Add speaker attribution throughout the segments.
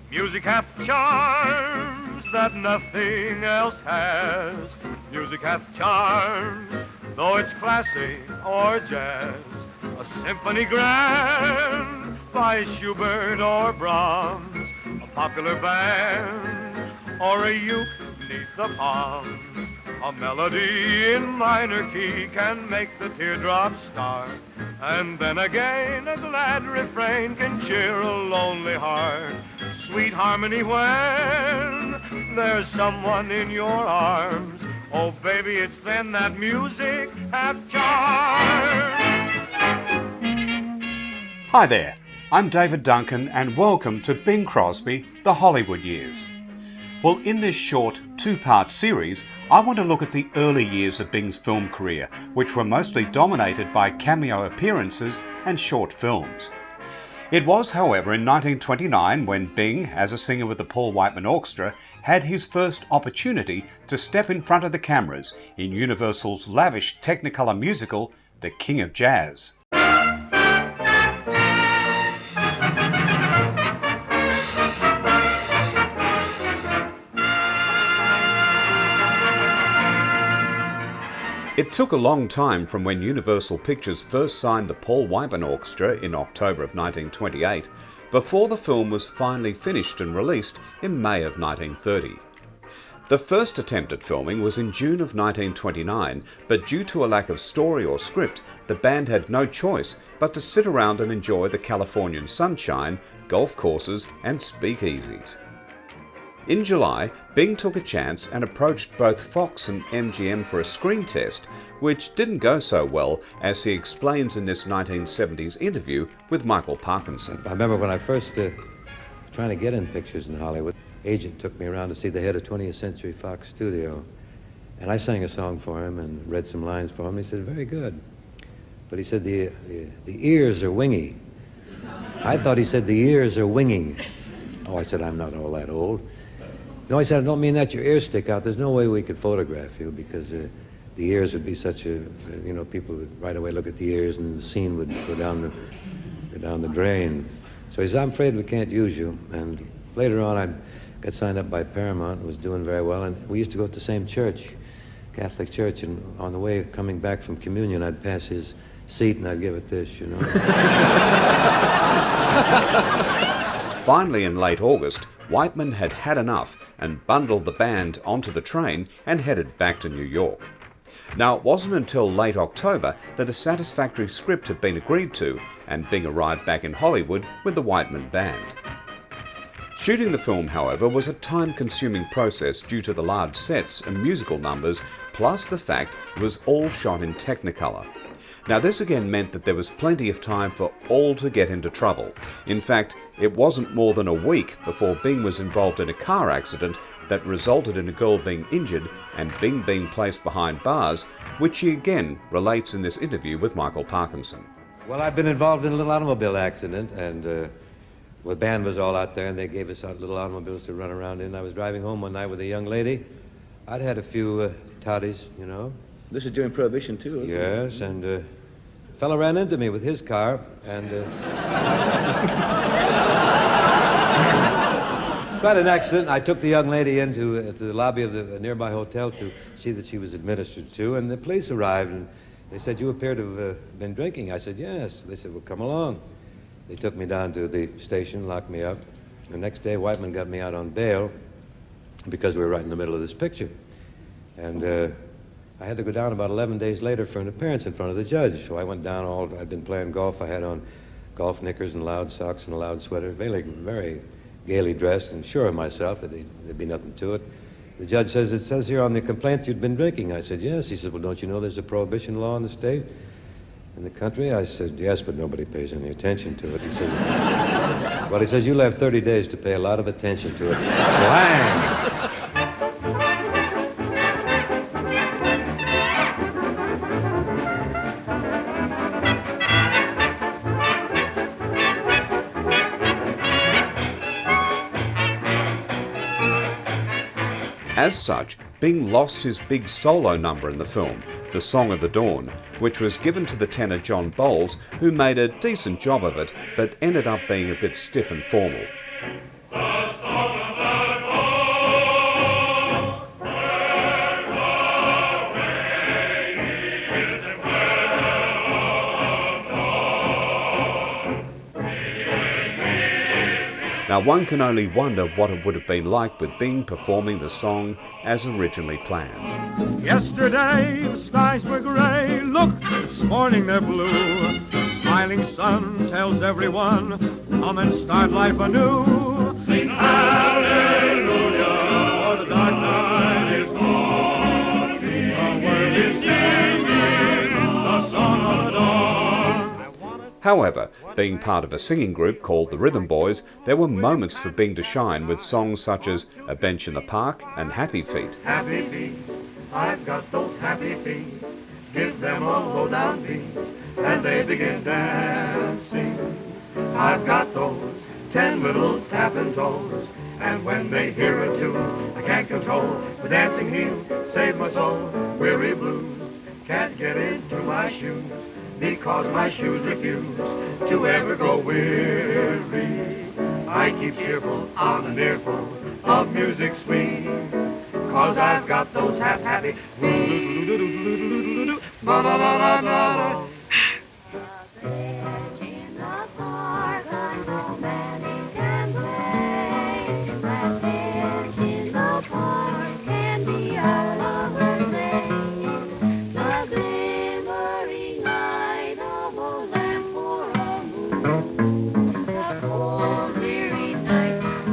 Speaker 1: Music hath charms that nothing else has. Music hath charms, though it's classy or jazz. A symphony grand by Schubert or Brahms, a popular band or a uke neath the palms. A melody in minor key can make the teardrops start. And then again, a glad refrain can cheer a lonely heart. Sweet harmony when there's someone in your arms. Oh, baby, it's then that music hath charm.
Speaker 2: Hi there, I'm David Duncan and welcome to Bing Crosby, The Hollywood Years. Well, in this short two-part series, I want to look at the early years of Bing's film career, which were mostly dominated by cameo appearances and short films. It was, however, in 1929 when Bing, as a singer with the Paul Whiteman Orchestra, had his first opportunity to step in front of the cameras in Universal's lavish Technicolor musical, The King of Jazz. It took a long time from when Universal Pictures first signed the Paul Whiteman Orchestra in October of 1928 before the film was finally finished and released in May of 1930. The first attempt at filming was in June of 1929, but due to a lack of story or script, the band had no choice but to sit around and enjoy the Californian sunshine, golf courses and speakeasies. In July, Bing took a chance and approached both Fox and MGM for a screen test, which didn't go so well, as he explains in this 1970s interview with Michael Parkinson.
Speaker 3: I remember when I first trying to get in pictures in Hollywood, agent took me around to see the head of 20th Century Fox Studio, and I sang a song for him and read some lines for him. He said, "Very good," but he said the ears are wingy. I thought he said the ears are winging. Oh, I said, I'm not all that old. No, I said, I don't mean that your ears stick out. There's no way we could photograph you because the ears would be such a, people would right away look at the ears and the scene would go down the drain. So he said, I'm afraid we can't use you. And later on, I got signed up by Paramount and was doing very well. And we used to go to the same church, Catholic church. And on the way coming back from communion, I'd pass his seat and I'd give it this,
Speaker 2: Finally, in late August, Whiteman had had enough and bundled the band onto the train and headed back to New York. Now, it wasn't until late October that a satisfactory script had been agreed to and Bing arrived back in Hollywood with the Whiteman Band. Shooting the film, however, was a time-consuming process due to the large sets and musical numbers, plus the fact it was all shot in Technicolor. Now, this again meant that there was plenty of time for all to get into trouble. In fact, it wasn't more than a week before Bing was involved in a car accident that resulted in a girl being injured and Bing being placed behind bars, which he again relates in this interview with Michael Parkinson.
Speaker 3: Well, I've been involved in a little automobile accident, and the band was all out there, and they gave us out little automobiles to run around in. I was driving home one night with a young lady. I'd had a few toddies,
Speaker 4: This is during Prohibition, too, isn't it?
Speaker 3: Yes, and a fellow ran into me with his car, and quite an accident. I took the young lady into the lobby of the nearby hotel to see that she was administered to, and the police arrived, and they said, you appear to have been drinking. I said, yes. They said, well, come along. They took me down to the station, locked me up. The next day, Whiteman got me out on bail because we were right in the middle of this picture. And I had to go down about 11 days later for an appearance in front of the judge. So I went down I'd been playing golf. I had on golf knickers and loud socks and a loud sweater, very gaily dressed and sure of myself that there'd be nothing to it. The judge says, it says here on the complaint you'd been drinking. I said, yes. He said, well, don't you know there's a prohibition law in the state, in the country? I said, yes, but nobody pays any attention to it. He said, well, he says, you'll have 30 days to pay a lot of attention to it. Bang!
Speaker 2: As such, Bing lost his big solo number in the film, The Song of the Dawn, which was given to the tenor John Bowles, who made a decent job of it, but ended up being a bit stiff and formal. Now one can only wonder what it would have been like with Bing performing the song as originally planned.
Speaker 1: Yesterday the skies were gray, look, this morning they're blue. The smiling sun tells everyone, come and start life anew. Sing hallelujah, for the dark night is gone. The world is singing the song of the dawn.
Speaker 2: However, being part of a singing group called the Rhythm Boys, there were moments for Bing to shine with songs such as A Bench in the Park and Happy Feet.
Speaker 1: Happy feet, I've got those happy feet. Give them a low down beat, and they begin dancing. I've got those 10 little tapping toes, and when they hear a tune, I can't control the dancing heels. Save my soul, weary blues can't get into my shoes, because my shoes refuse to ever go weary. I keep cheerful on an earful of music sweet, cause I've got those happy feet. Ba-da-da-da-da-da.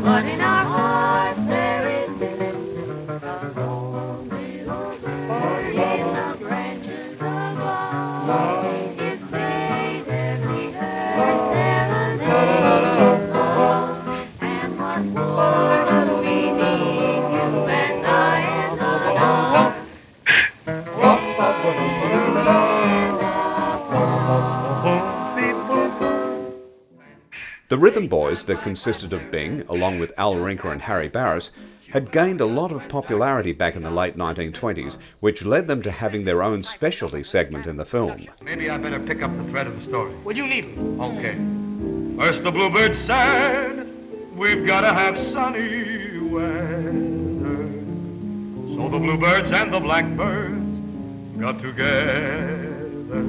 Speaker 5: But in our hearts there is a warm little bird in the branches above. It plays every serenade of love. And what more do we need, you and I and the dog?
Speaker 2: The Rhythm Boys, that consisted of Bing, along with Al Rinker and Harry Barris, had gained a lot of popularity back in the late 1920s, which led them to having their own specialty segment in the film.
Speaker 1: Maybe I better pick up the thread of the story. Well, you needn't. Okay. First the bluebird said, we've got to have sunny weather. So the bluebirds and the blackbirds got together.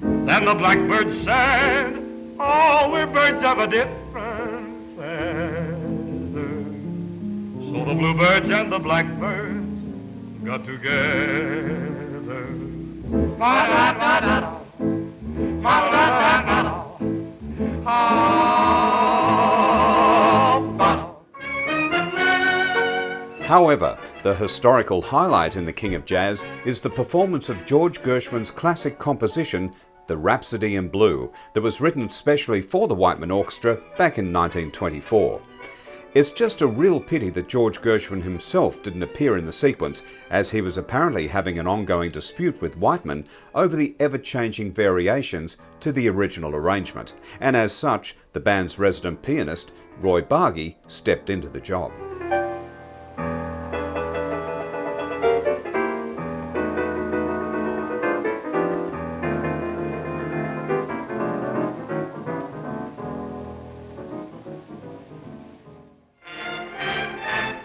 Speaker 1: Then the blackbird said, oh, we're birds of a different feather. So the bluebirds and the blackbirds got together. Ma-da-da-da-da. Ma-da-da-da-da.
Speaker 2: However, the historical highlight in The King of Jazz is the performance of George Gershwin's classic composition, The Rhapsody in Blue, that was written specially for the Whiteman Orchestra back in 1924. It's just a real pity that George Gershwin himself didn't appear in the sequence, as he was apparently having an ongoing dispute with Whiteman over the ever-changing variations to the original arrangement, and as such, the band's resident pianist, Roy Bargy, stepped into the job.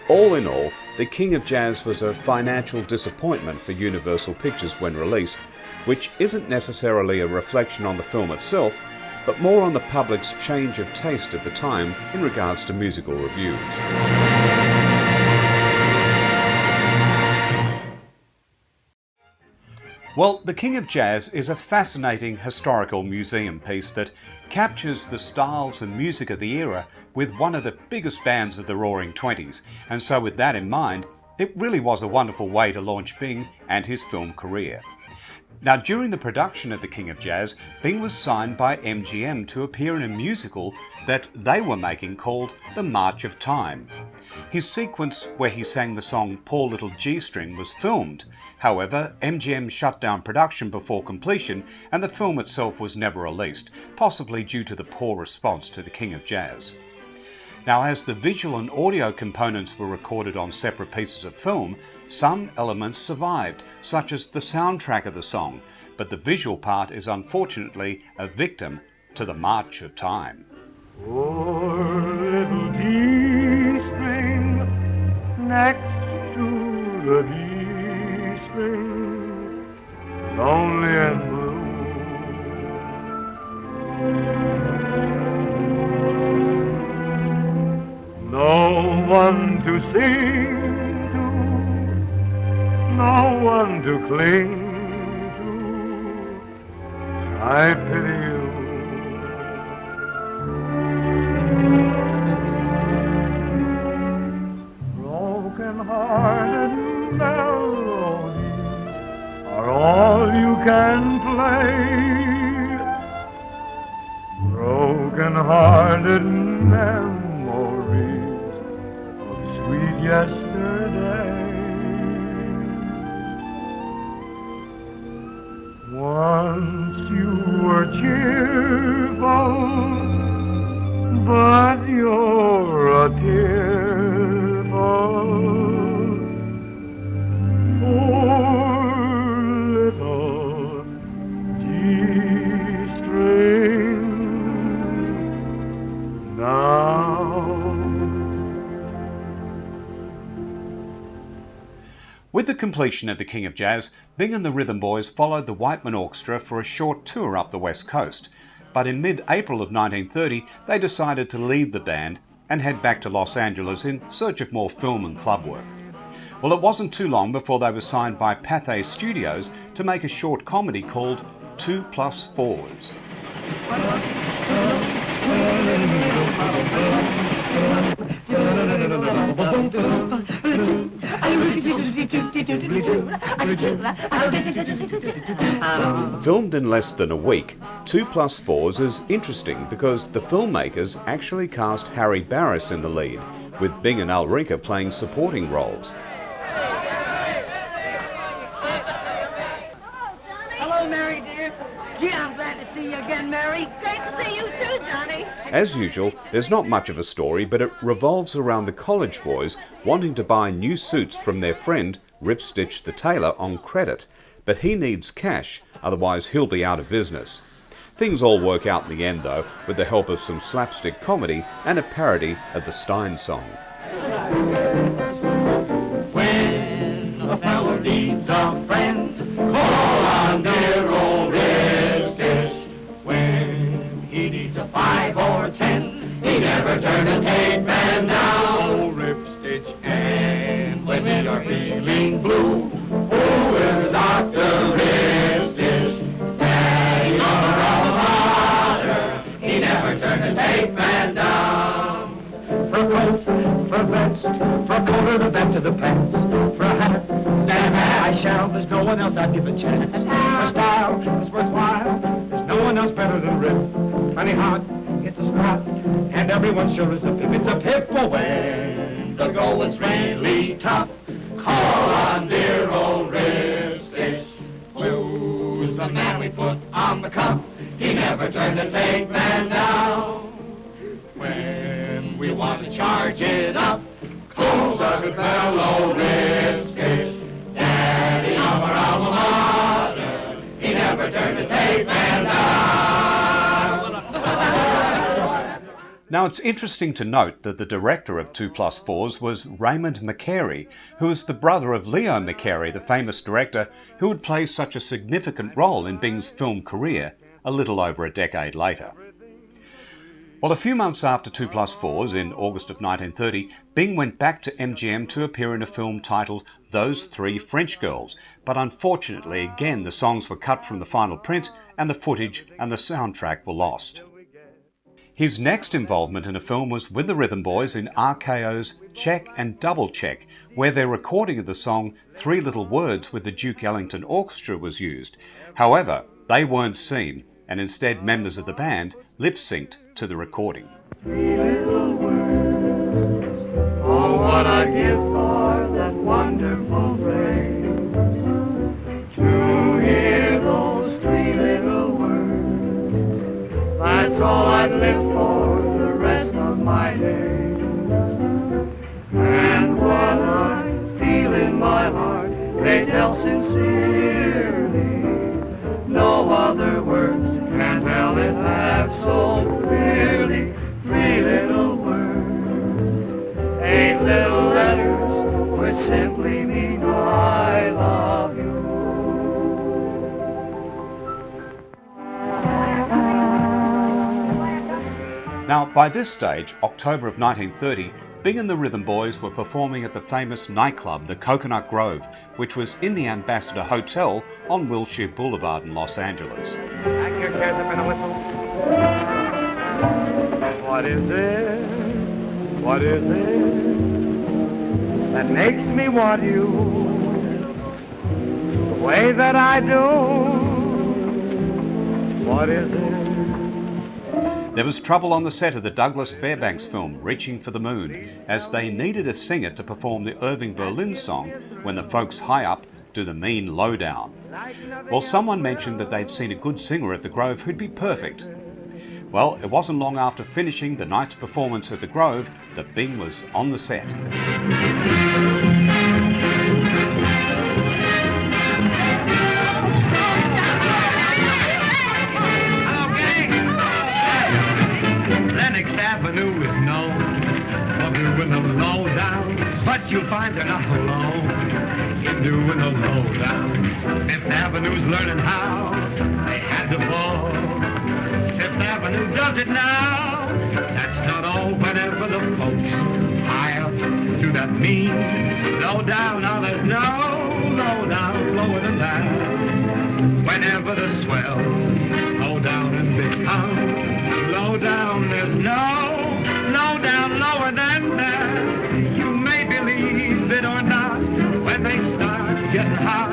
Speaker 2: All in all, The King of Jazz was a financial disappointment for Universal Pictures when released, which isn't necessarily a reflection on the film itself, but more on the public's change of taste at the time in regards to musical reviews. Well, The King of Jazz is a fascinating historical museum piece that captures the styles and music of the era with one of the biggest bands of the Roaring Twenties, and so with that in mind, it really was a wonderful way to launch Bing and his film career. Now, during the production of The King of Jazz, Bing was signed by MGM to appear in a musical that they were making called The March of Time. His sequence where he sang the song Poor Little G-String was filmed. However, MGM shut down production before completion and the film itself was never released, possibly due to the poor response to The King of Jazz. Now, as the visual and audio components were recorded on separate pieces of film, some elements survived, such as the soundtrack of the song, but the visual part is unfortunately a victim to the March of Time.
Speaker 1: Poor little D-string next to the D-string, lonely and blue. No one to sing to, no one to cling to. I pity you. Broken-hearted melodies are all you can play. Broken-hearted memories of sweet yesterday. Once you were cheerful, but you're a tearful. Poor little G-string now.
Speaker 2: With the completion of The King of Jazz, Bing and the Rhythm Boys followed the Whiteman Orchestra for a short tour up the West Coast. But in mid-April of 1930, they decided to leave the band and head back to Los Angeles in search of more film and club work. Well, it wasn't too long before they were signed by Pathé Studios to make a short comedy called 2+4s. Filmed in less than a week, 2+4s is interesting because the filmmakers actually cast Harry Barris in the lead, with Bing and Ulrika playing supporting roles.
Speaker 6: Hello, Mary, dear. Gee, I'm glad to see you again, Mary. Great to see you too, Johnny.
Speaker 2: As usual, there's not much of a story, but it revolves around the college boys wanting to buy new suits from their friend Rip Stitch the tailor on credit, but he needs cash, otherwise he'll be out of business. Things all work out in the end though, with the help of some slapstick comedy and a parody of the Stein song.
Speaker 1: When a fellow needs a friend, call on dear old Rip Stitch. When he needs a 5 or 10, he never turn a tape man down. Rip Stitch. And when we are feeling blue, who is Dr. Rip Stitch? Daddy of our alma mater, he never turned a tape man down. For quotes, for vest, for coat the vest of the pants, for a hat, damn I shall, there's no one else I'd give a chance. For style, it's worthwhile, there's no one else better than Rip. Funny hot, it's a spot, and everyone sure is a pip. It's a pip when the going's really tough. Call on dear old Rip Stitch. Who's the man we put on the cuff? He never turned a tape man down. When we want to charge it up, call the good fellow Rip Stitch. Daddy of our alma mater, he never turned a tape man down.
Speaker 2: Now it's interesting to note that the director of 2+4s was Raymond McCary, who was the brother of Leo McCary, the famous director who would play such a significant role in Bing's film career a little over a decade later. Well, a few months after 2+4s, in August of 1930, Bing went back to MGM to appear in a film titled Those Three French Girls, but unfortunately again the songs were cut from the final print and the footage and the soundtrack were lost. His next involvement in a film was with the Rhythm Boys in RKO's Check and Double Check, where their recording of the song Three Little Words with the Duke Ellington Orchestra was used. However, they weren't seen, and instead members of the band lip-synced to the recording.
Speaker 1: 3 little words, oh what I'd give for that wonderful phrase. To hear those 3 little words, that's all I'd live for the rest of my days. And what I feel in my heart, they tell sincerely. No other words can tell it half so clearly. 3 little words, 8 little letters, which simply mean I love you.
Speaker 2: Now, by this stage, October of 1930, Bing and the Rhythm Boys were performing at the famous nightclub, the Coconut Grove, which was in the Ambassador Hotel on Wilshire Boulevard in Los Angeles.
Speaker 1: What is it? What is it that makes me want you the way that I do? What is it?
Speaker 2: There was trouble on the set of the Douglas Fairbanks film Reaching for the Moon, as they needed a singer to perform the Irving Berlin song When the Folks High Up Do the Mean Lowdown. Well, someone mentioned that they'd seen a good singer at the Grove who'd be perfect. Well, it wasn't long after finishing the night's performance at the Grove that Bing was on the set.
Speaker 1: Avenue is known for doing the lowdown, but you'll find they're not alone in doing the lowdown. Fifth Avenue's learning how they had to fall. Fifth Avenue does it now. That's not all. Whenever the folks high up to that mean lowdown, now there's no lowdown lower than that. Whenever the swells slow down and become low down, there's no low down lower than that. You may believe it or not, when they start getting hot,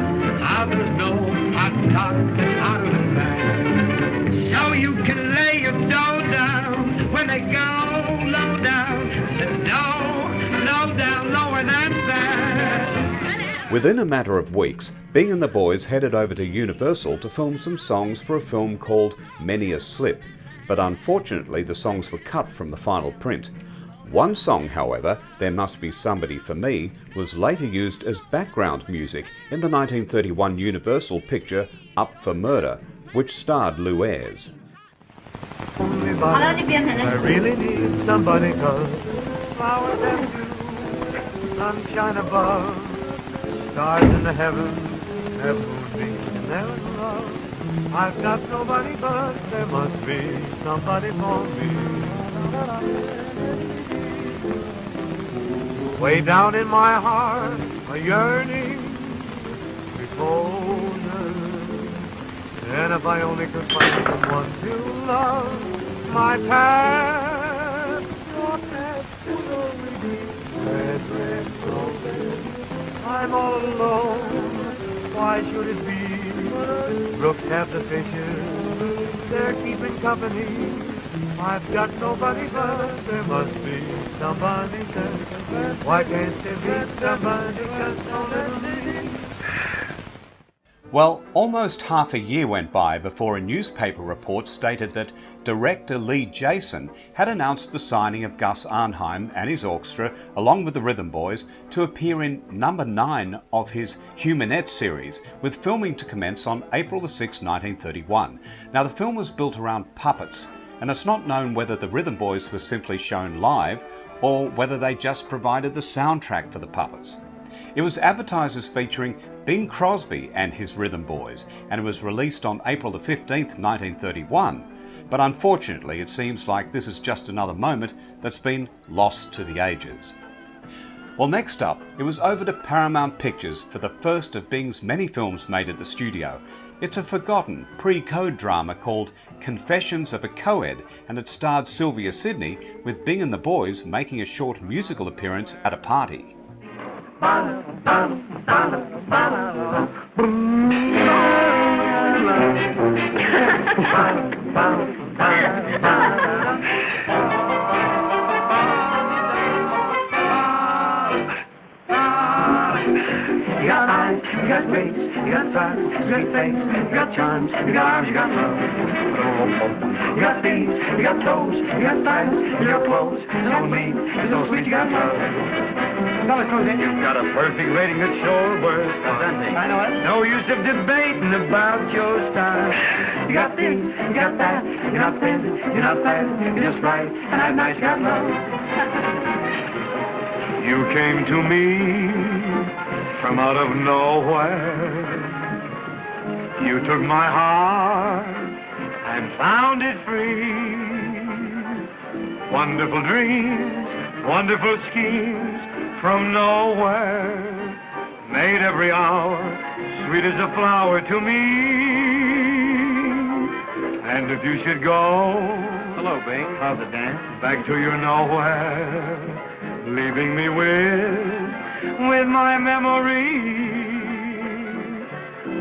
Speaker 1: there's no hot top hotter than that. So you can lay your dough down when they go low down. There's no low down lower than that.
Speaker 2: Within a matter of weeks, Bing and the boys headed over to Universal to film some songs for a film called Many a Slip. But unfortunately the songs were cut from the final print. One song, however, There Must Be Somebody for Me, was later used as background music in the 1931 Universal picture Up for Murder, which starred Lou Ayres.
Speaker 1: I really need somebody, 'cause flowers and dew, sunshine above, stars in the heavens have moonbeams in their love. I've got nobody, but there must be somebody for me. Way down in my heart, a yearning reposes. And if I only could find someone to love, my path, your path would only be red, red roses. I'm all alone, why should it be? Brooks have the fishes, they're keeping company. I've got nobody, but there must be somebody. Why can't there be somebody just so little me?
Speaker 2: Well, almost half a year went by before a newspaper report stated that director Lee Jason had announced the signing of Gus Arnheim and his orchestra, along with the Rhythm Boys, to appear in number 9 of his Humanette series, with filming to commence on April 6, 1931. Now, the film was built around puppets, and it's not known whether the Rhythm Boys were simply shown live or whether they just provided the soundtrack for the puppets. It was advertised as featuring Bing Crosby and his Rhythm Boys, and it was released on April 15, 1931. But unfortunately, it seems like this is just another moment that's been lost to the ages. Well, next up, it was over to Paramount Pictures for the first of Bing's many films made at the studio. It's a forgotten pre-code drama called Confessions of a Co-ed, and it starred Sylvia Sidney, with Bing and the boys making a short musical appearance at a party.
Speaker 1: You got eyes, you got face, you got size, you got face, you got charms, you got arms, you got love. You got feet, you got toes, you got thighs, you got clothes. So mean, you're so sweet, you got love. You've got a perfect rating that's sure worth it. I know it. No use of debating about your style. You got this, you got that, you're not thin, you're not fat, you're just right, and I'm nice, you got love. You came to me from out of nowhere. You took my heart and found it free. Wonderful dreams Wonderful schemes from nowhere made every hour sweet as a flower to me. And if you should go,
Speaker 4: Hello, Bing. How's it, Dan?
Speaker 1: back to your nowhere, leaving me with my memory,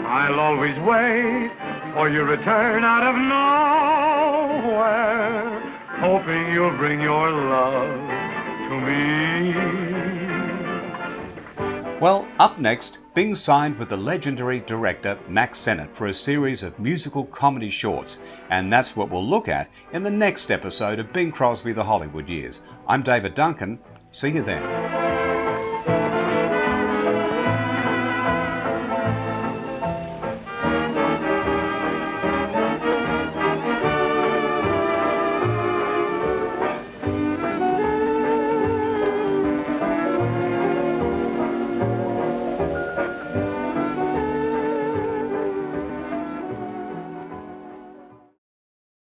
Speaker 1: I'll always wait for your return out of nowhere, hoping you'll bring your love to me.
Speaker 2: Well, up next, Bing signed with the legendary director Max Sennett for a series of musical comedy shorts, and that's what we'll look at in the next episode of Bing Crosby, The Hollywood Years. I'm David Duncan. See you then.